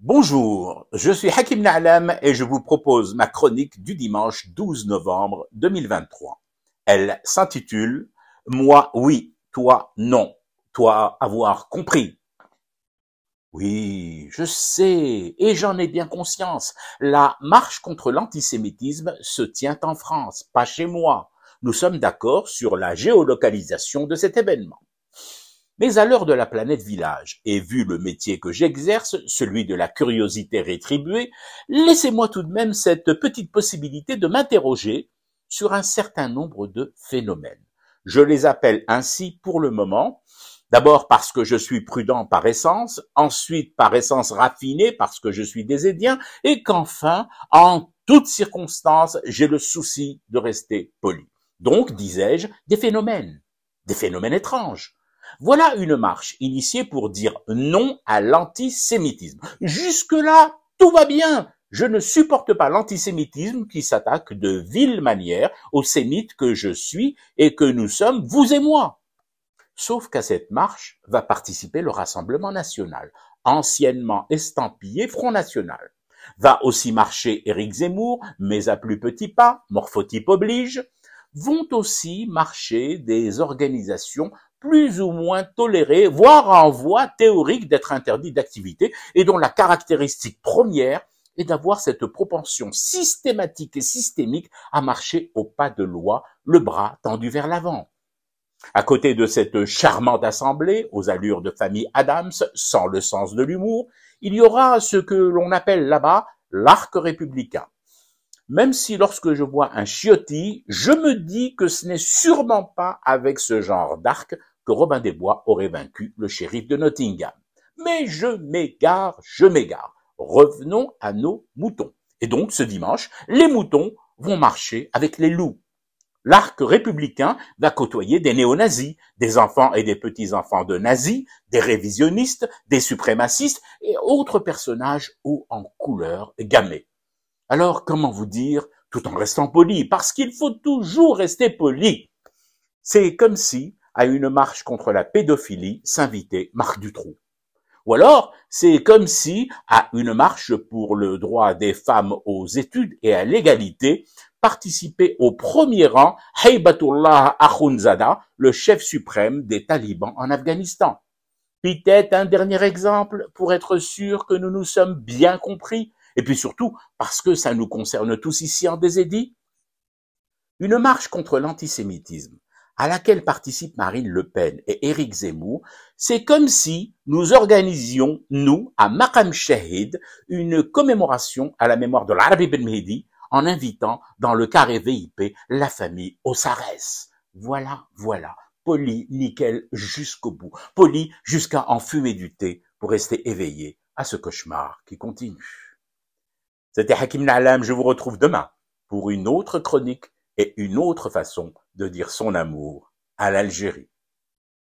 Bonjour, je suis Hakim Na'lam et je vous propose ma chronique du dimanche 12 novembre 2023. Elle s'intitule « Moi oui, toi non, toi avoir compris ». Oui, je sais, et j'en ai bien conscience, la marche contre l'antisémitisme se tient en France, pas chez moi. Nous sommes d'accord sur la géolocalisation de cet événement. Mais à l'heure de la planète village, et vu le métier que j'exerce, celui de la curiosité rétribuée, laissez-moi tout de même cette petite possibilité de m'interroger sur un certain nombre de phénomènes. Je les appelle ainsi pour le moment, d'abord parce que je suis prudent par essence, ensuite par essence raffiné parce que je suis désédien, et qu'enfin, en toutes circonstances, j'ai le souci de rester poli. Donc, disais-je, des phénomènes étranges. Voilà une marche initiée pour dire non à l'antisémitisme. Jusque-là, tout va bien. Je ne supporte pas l'antisémitisme qui s'attaque de vile manière aux sémites que je suis et que nous sommes, vous et moi. Sauf qu'à cette marche va participer le Rassemblement national, anciennement estampillé Front National. Va aussi marcher Éric Zemmour, mais à plus petits pas, morphotype oblige. Vont aussi marcher des organisations plus ou moins tolérées, voire en voie théorique d'être interdites d'activité, et dont la caractéristique première est d'avoir cette propension systématique et systémique à marcher au pas de loi, le bras tendu vers l'avant. À côté de cette charmante assemblée, aux allures de famille Adams, sans le sens de l'humour, il y aura ce que l'on appelle là-bas l'arc républicain. Même si lorsque je vois un Ciotti, je me dis que ce n'est sûrement pas avec ce genre d'arc que Robin des Bois aurait vaincu le shérif de Nottingham. Mais je m'égare. Revenons à nos moutons. Et donc, ce dimanche, les moutons vont marcher avec les loups. L'arc républicain va côtoyer des néo-nazis, des enfants et des petits-enfants de nazis, des révisionnistes, des suprémacistes et autres personnages hauts en couleur gammées. Alors, comment vous dire, tout en restant poli, parce qu'il faut toujours rester poli. C'est comme si, à une marche contre la pédophilie, s'invitait Marc Dutroux. Ou alors, c'est comme si, à une marche pour le droit des femmes aux études et à l'égalité, participait au premier rang Heibatullah Akhundzada, le chef suprême des talibans en Afghanistan. Peut-être un dernier exemple pour être sûr que nous nous sommes bien compris, et puis surtout parce que ça nous concerne tous ici en Désédie. Une marche contre l'antisémitisme à laquelle participent Marine Le Pen et Éric Zemmour, c'est comme si nous organisions, nous, à Maqam Shahid, une commémoration à la mémoire de l'Arabi Ben Mehdi en invitant dans le carré VIP la famille Ossares. Voilà, poli, nickel jusqu'au bout, poli jusqu'à enfumer du thé pour rester éveillé à ce cauchemar qui continue. C'était Hakim Na'lam, je vous retrouve demain pour une autre chronique et une autre façon de dire son amour à l'Algérie.